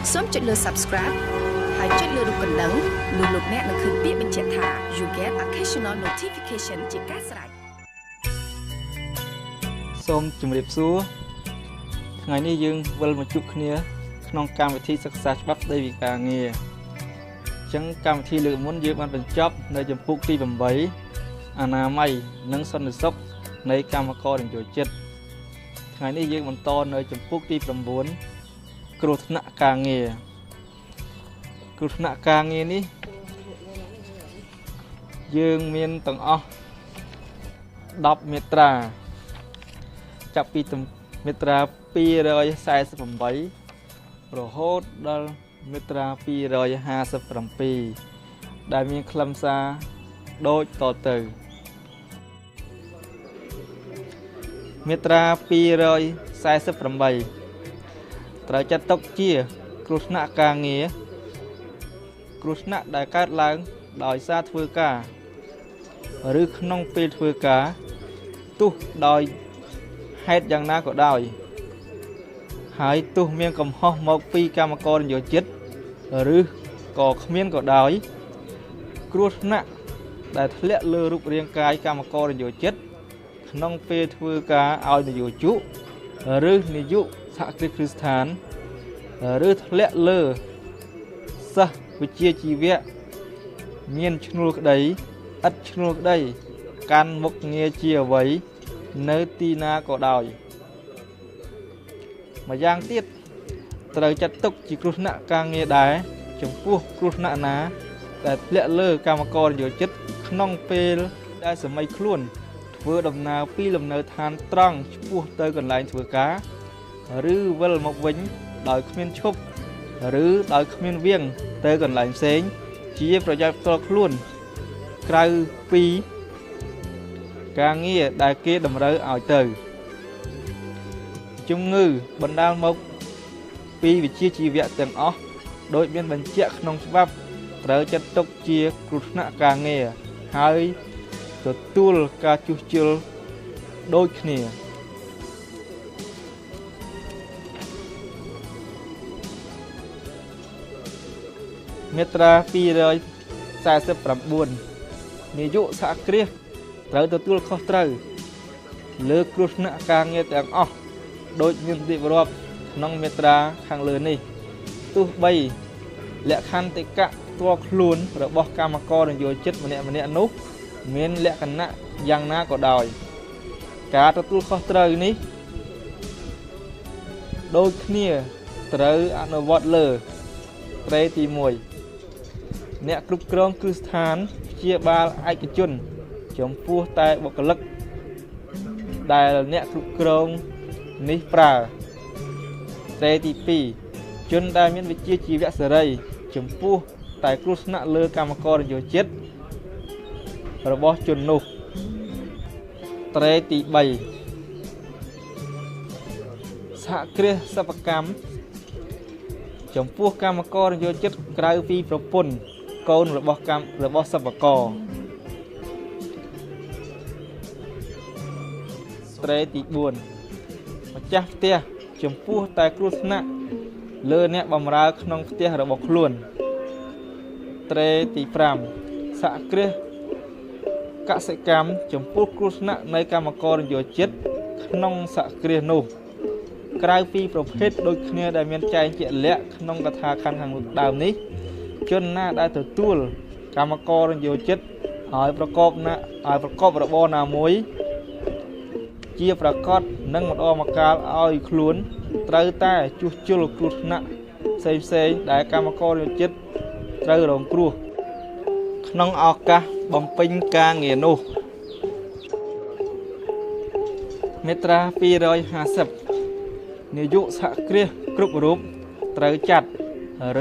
សូមចុចលើ Subscribe ហើយចុចលើរូបកណ្ដឹងនោះលោកអ្នកនឹងឃើញពាក្យបញ្ជាក់ថា You get occasional notification ជាការស្រេចសូមជម្រាបសួរថ្ងៃនេះយើងវិលមកជួបគ្នាក្នុងកម្មវិធីសិក្សាច្បាប់ស្តីពីការងារអញ្ចឹងកម្មវិធីលើកមុនយើងបានបញ្ចប់នៅជំពូកទី8អនាម័យនិងសន្តិសុខនៃកម្មករនយោជិតថ្ងៃនេះយើងបន្តនៅជំពូកទី9គ្រោះថ្នាក់ការងារគ្រោះថ្នាក់ការងារនេះយើងមានទាំងអស់10មាត្រាចាប់ពីមាត្រា248រហូតដល់មាត្រា257ដែលមានខ្លឹមសារដូចតទៅមាត្រា248ត្រូវចាត់ទុកជាគ្រោះថ្នាក់ការងារគ្រោះថ្នាក់ដែលកើតឡើងដោយសារធ្វើការឬក្នុងពេលធ្វើការទោះដោយហេតុយ៉ាងណាក៏ដោយហើយទោះមានកំហុសមកពីកម្មករនយោជិតឬក៏គ្មានក៏ដោយគ្រោះថ្នាក់ដែលធ្លាក់លើរូបរាងកាយកម្មករនយោជិតក្នុងពេលធ្វើការឲ្យនយោជកឬនាយកសហគ្រាសគ្រឹះស្ថានឬធ្លាក់លើសិស្សវិជ្ជាជីវៈមានឈ្នួលក្តីឥតឈ្នួលក្តីកាន់មុខងារជាអ្វីនៅទីណាក៏ដោយម្យ៉ាងទៀតត្រូវចាត់ទុកជាគ្រោះថ្នាក់ការងារដែរចំពោះគ្រោះថ្នាក់ណាដែលធ្លាក់លើកម្មករនយោជិតក្នុងពេលដែលសម័យខ្លួនធ្វើដំណើរពីលំនៅឋានត្រង់ឆ្ពោះទៅកន្លែងធ្វើការឬវិលមកវិញដោយគ្មានឈប់ឬដោយគ្មានវាងទៅកន្លែងផ្សេងជាប្រយោជន៍ផ្ទាល់ខ្លួនក្រៅពីការងារដែលគេតម្រូវឲ្យទៅជំងឺបណ្ដាលមកពីវិជ្ជាជីវៈទាំងអស់ដោយមានបញ្ជាក់ក្នុងច្បាប់ត្រូវចាត់ទុកជាគ្រោះថ្នាក់ការងារហើយទទួលការជួសជុលដូចគ្នាមាត្រា249នាយកសហគ្រាសត្រូវទទួលខុសត្រូវលើគ្រោះថ្នាក់ការងារទាំងអស់ដោយមានរៀបរាប់ក្នុងមាត្រាខាងលើនេះទោះបីលក្ខន្តិកៈផ្ទាល់ខ្លួនរបស់កម្មករនយោជិតម្នាក់ៗនោះមានលក្ខណៈយ៉ាងណាក៏ដោយការទទួលខុសត្រូវនេះដូចគ្នាត្រូវអនុវត្តលើត្រេទី1អ្នកគ្រប់គ្រងគ្រឹះស្ថានព្យាបាលឯកជនចំពោះតែបុគ្គលិកដែលអ្នកគ្រប់គ្រងនេះប្រើត្រេទី2ជនដែលមានវិជ្ជាជីវៈសេរីចំពោះតែគ្រោះថ្នាក់លើកម្មករនយោជិតរបស់ជននោះត្រេទី3សហគ្រាសសិប្បកម្មចំពោះកម្មករនយោជិតក្រៅពីប្រពន្ធកូនរបស់សិប្បករត្រេទី4ម្ចាស់ផ្ទះចំពោះតែគ្រោះថ្នាក់លើអ្នកបម្រើក្នុងផ្ទះរបស់ខ្លួនត្រេទី5សហគ្រាសកសិកម្មចំពោះគ្រោះថ្នាក់នៃកម្មករនយោជិតក្នុងសហគ្រាសនោះក្រៅពីប្រភេទដូចគ្នាដែលមានចែងជាក់លាក់ក្នុងកថាខណ្ឌខាងដើមនេះជនណាដែលទទួលកម្មករនយោជិតឲ្យប្រកបរបរណាមួយជាប្រកបនិងម្ដងម្កាលឲ្យខ្លួនត្រូវតែជួសជុលគ្រោះថ្នាក់ផ្សេងដែលកម្មករនយោជិតត្រូវរងគ្រោះក្នុងឱកាសបំពេញការងារនោះមាត្រា250នាយកសហគ្រាសគ្រប់រូបត្រូវចាត់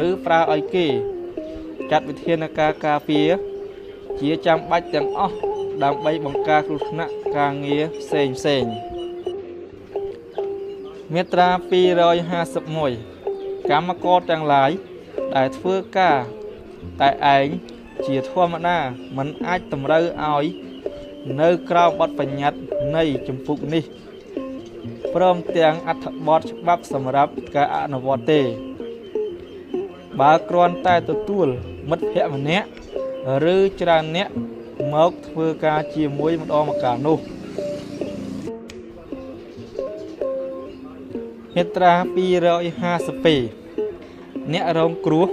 ឬប្រើឲ្យគេចាត់វិធានការការពារជាចាំបាច់ទាំងអស់ដើម្បីបង្ការគ្រោះថ្នាក់ការងារផ្សេងមាត្រា251កម្មករទាំងឡាយដែលធ្វើការតែឯងជាធម្មតាមិនអាចតម្រូវឲ្យនៅក្រៅបទបញ្ញត្តិនៃជំពូកនេះ ព្រមទាំងអត្ថបទច្បាប់សម្រាប់ការអនុវត្តទេ បើគ្រាន់តែទទួលមិត្តភក្តិម្នាក់ឬច្រើនអ្នកមកធ្វើការជាមួយម្ដងម្កាលនោះមាត្រា252អ្នករងគ្រោះ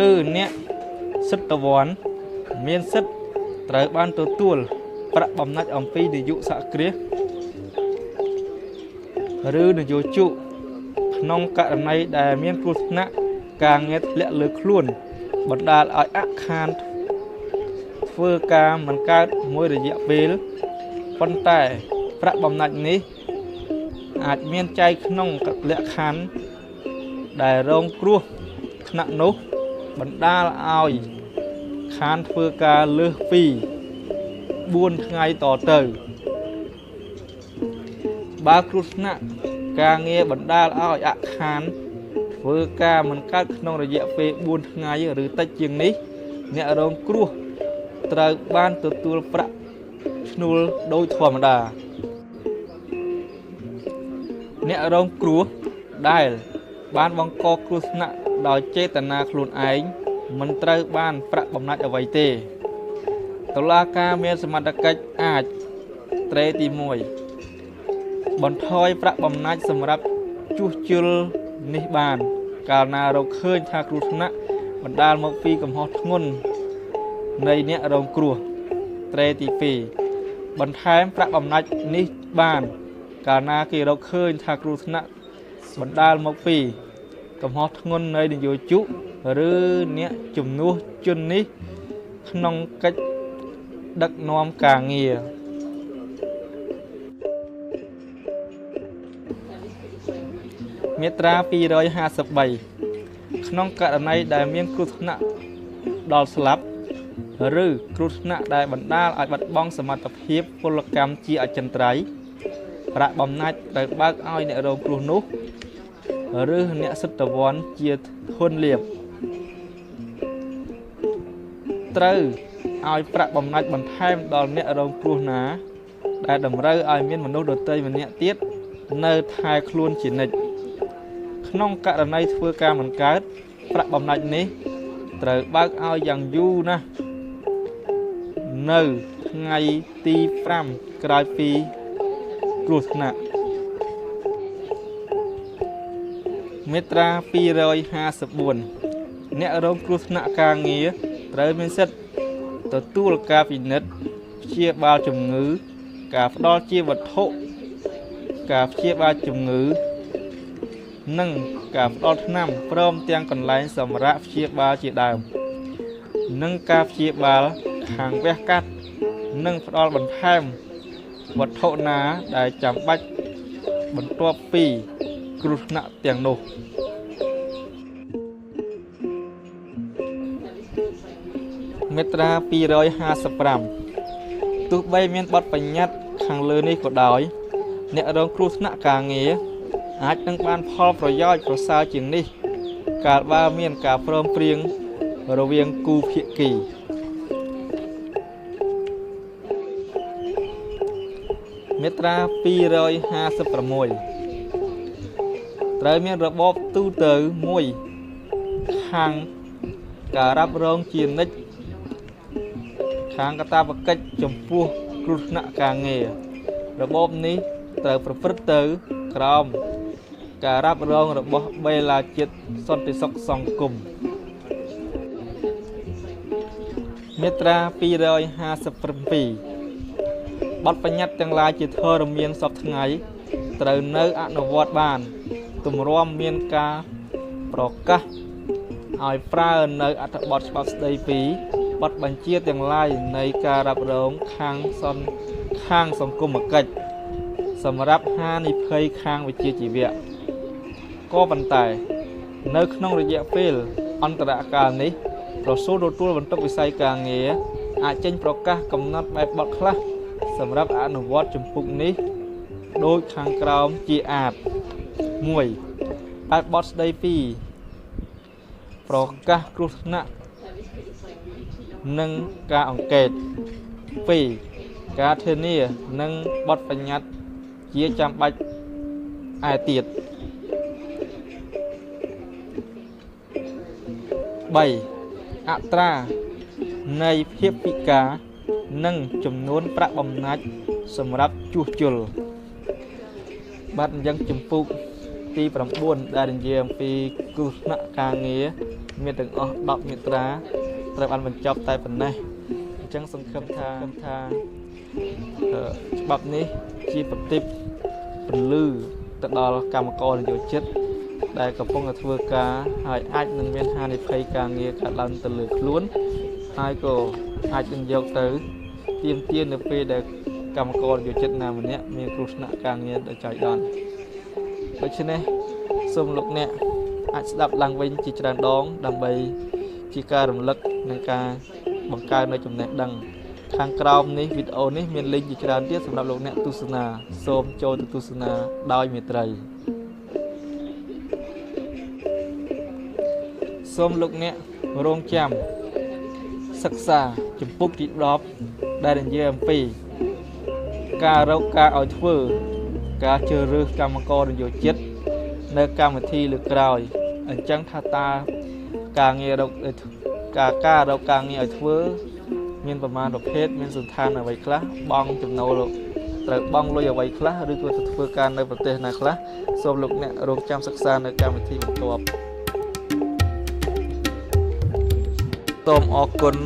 ឬអ្នកសិទ្ធិវ័នមានសិទ្ធិត្រូវបានទទួលប្រាក់បំណាច់អំពីនយោសហគ្រាសឬនយោជកក្នុងករណីដែលមានគ្រោះថ្នាក់ការងារធ្លាក់លើខ្លួនបណ្ដាលឲ្យអខានធ្វើការមិនកើតមួយរយៈពេលប៉ុន្តែប្រាក់បំណាច់នេះអាចមានចែងក្នុងលក្ខខណ្ឌដែលរងគ្រោះថ្នាក់នោះបណ្ដាលឲ្យខានធ្វើការលើសពី4ថ្ងៃតទៅបើគ្រោះថ្នាក់ការងារបណ្ដាលឲ្យអខានធ្វើការមិនកើតក្នុងរយៈពេល4ថ្ងៃឬតិចជាងនេះអ្នករងគ្រោះត្រូវបានទទួលប្រាក់ឈ្នួលដោយធម្មតាអ្នករងគ្រោះដែលបានបង្កគ្រោះថ្នាក់ដោយចេតនាខ្លួនឯងមិនត្រូវបានប្រាក់បំណាច់អ្វីទេតុលាការមានសមត្ថកិច្ចអាចត្រេទី1បន្ថយប្រាក់បំណាច់សម្រាប់ជួសជុលនេះបានកាលណារកឃើញថាគ្រោះថ្នាក់បណ្ដាលមកពីកំហុសធ្ងន់នៃអ្នករងគ្រោះត្រេទី2បន្ថែមប្រាក់បំណាច់នេះបានកាលណាគេរកឃើញថាគ្រោះថ្នាក់បណ្ដាលមកពីកំហុសធ្ងន់នៃនយោជកឬអ្នកជំនួសជននេះក្នុងកិច្ចដឹកនាំការងារមាត្រា253ក្នុងករណីដែលមានគ្រោះថ្នាក់ដល់ស្លាប់ឬគ្រោះថ្នាក់ដែលបណ្ដាលឲ្យបាត់បង់សមត្ថភាពពលកម្មជាអចិន្ត្រៃយ៍ប្រាក់បំណាច់ត្រូវបើកឲ្យអ្នករងគ្រោះនោះឬអ្នកសិទ្ធិវ័នជាធនលាភត្រូវឲ្យប្រាក់បំណាច់បន្ថែមដល់អ្នករងគ្រោះណាដែលតម្រូវឲ្យមានមនុស្សដទៃម្នាក់ទៀតនៅថែខ្លួនជានិច្ចក្នុងករណីធ្វើការមិនកើតប្រាក់បំណាច់នេះត្រូវបើកឲ្យយ៉ាងយូរណាស់នៅថ្ងៃទី5ក្រោយពីគ្រោះថ្នាក់មាត្រា254អ្នករងគ្រោះថ្នាក់ការងារត្រូវមានសិទ្ធិទទួលការពិនិត្យព្យាបាលជំងឺការផ្ដល់ជាវត្ថុការព្យាបាលជំងឺនិងការផ្ដល់ថ្នាំព្រមទាំងកន្លែងសម្រាប់ព្យាបាលជាដើមនិងការព្យាបាលខាងវះកាត់និងផ្ដល់បន្ថែមវត្ថុណាដែលចាំបាច់បន្ទាប់ពីគ្រោះថ្នាក់ទាំងនោះមាត្រា255ទោះបីមានបទបញ្ញត្តិខាងលើនេះក៏ដោយអ្នករងគ្រោះថ្នាក់ការងារអាចនឹងបានផលប្រយោជន៍ប្រសើរជាងនេះកាលបើមានការព្រមព្រៀងរវាងគូភាគីមាត្រា256ត្រូវមានរបបទូទៅមួយខាងការរ៉ាប់រងជានិច្ចខាងកាតព្វកិច្ចចំពោះគ្រោះថ្នាក់ការងាររបបនេះត្រូវប្រព្រឹត្តទៅក្រោមការរ៉ាប់រងរបស់បេឡាជាតិសន្តិសុខសង្គមមាត្រា257បទបញ្ញត្តិទាំងឡាយជាធរមានសពថ្ងៃត្រូវនៅអនុវត្តបានទម្រាំមានការប្រកាសឲ្យប្រើនៅអត្ថបទច្បាប់ស្តីពីបទបញ្ជាទាំងឡាយនៃការរ៉ាប់រងខាងសង្គមគិច្ចសម្រាប់ហានិភ័យខាងវិជ្ជាជីវៈក៏ប៉ុន្តែនៅក្នុងរយៈពេលអន្តរកាលនេះក្រសួងទទួលបន្ទុកវិស័យការងារអាចចេញប្រកាសកំណត់បែបបទខ្លះសម្រាប់អនុវត្តជំពូកនេះដូចខាងក្រោមជាអាច1បែបបទស្តីពីប្រកាសគ្រោះថ្នាក់និងការអង្កេត2ការធានានិងបទបញ្ញត្តិជាចាំបាច់ឯទៀត 3អត្រានៃភាពពិការនិងចំនួនប្រាក់បំណាច់សម្រាប់ជួសជុលបាទអញ្ចឹងជំពូកទី9ដែលនិយាយអំពីគ្រោះថ្នាក់ការងារមានទាំងអស់10មាត្រាត្រូវបានបញ្ចប់តែប៉ុណ្ណេះអញ្ចឹងសង្ឃឹមថាច្បាប់នេះជាប្រតិបពលឺទៅដល់កម្មករនយោជិតដែលកំពុងតែធ្វើការហើយអាចនឹងមានហានិភ័យការងារកើតឡើងទៅលើខ្លួនហើយក៏អាចនឹងយកទៅទាមទារនៅពេលដែលកម្មករនយោជិតណាម្នាក់មានគ្រោះថ្នាក់ការងារដោយចៃដន្យដូច្នេះសូមលោកអ្នកអាចស្ដាប់ឡើងវិញជាច្រើនដងដើម្បីជាការរំលឹកនិងការបង្កើននូវចំណេះដឹងខាងក្រោមនេះវីដេអូនេះមានលីងជាច្រើនទៀតសម្រាប់លោកអ្នកទស្សនាសូមចូលទៅទស្សនាដោយមេត្រីសូមលោកអ្នករងចាំសិក្សាជំពូកទី10ដែលនិយាយអំពីការរកការឲ្យធ្វើការជ្រើសរើសកម្មករនយោជិតនៅកម្មវិធីលើក្រោយអញ្ចឹងថាតើការងាររកការរកការងារឲ្យធ្វើមានប្រមាណប្រភេទមានសន្តានអ្វីខ្លះបង់ចំណូលត្រូវបង់លុយអ្វីខ្លះឬក៏ទៅធ្វើការនៅប្រទេសណាខ្លះសូមលោកអ្នករងចាំសិក្សានៅកម្មវិធីបន្ទាប់សូមអរគុណ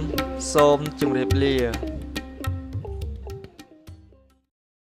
សូមជម្រាបលា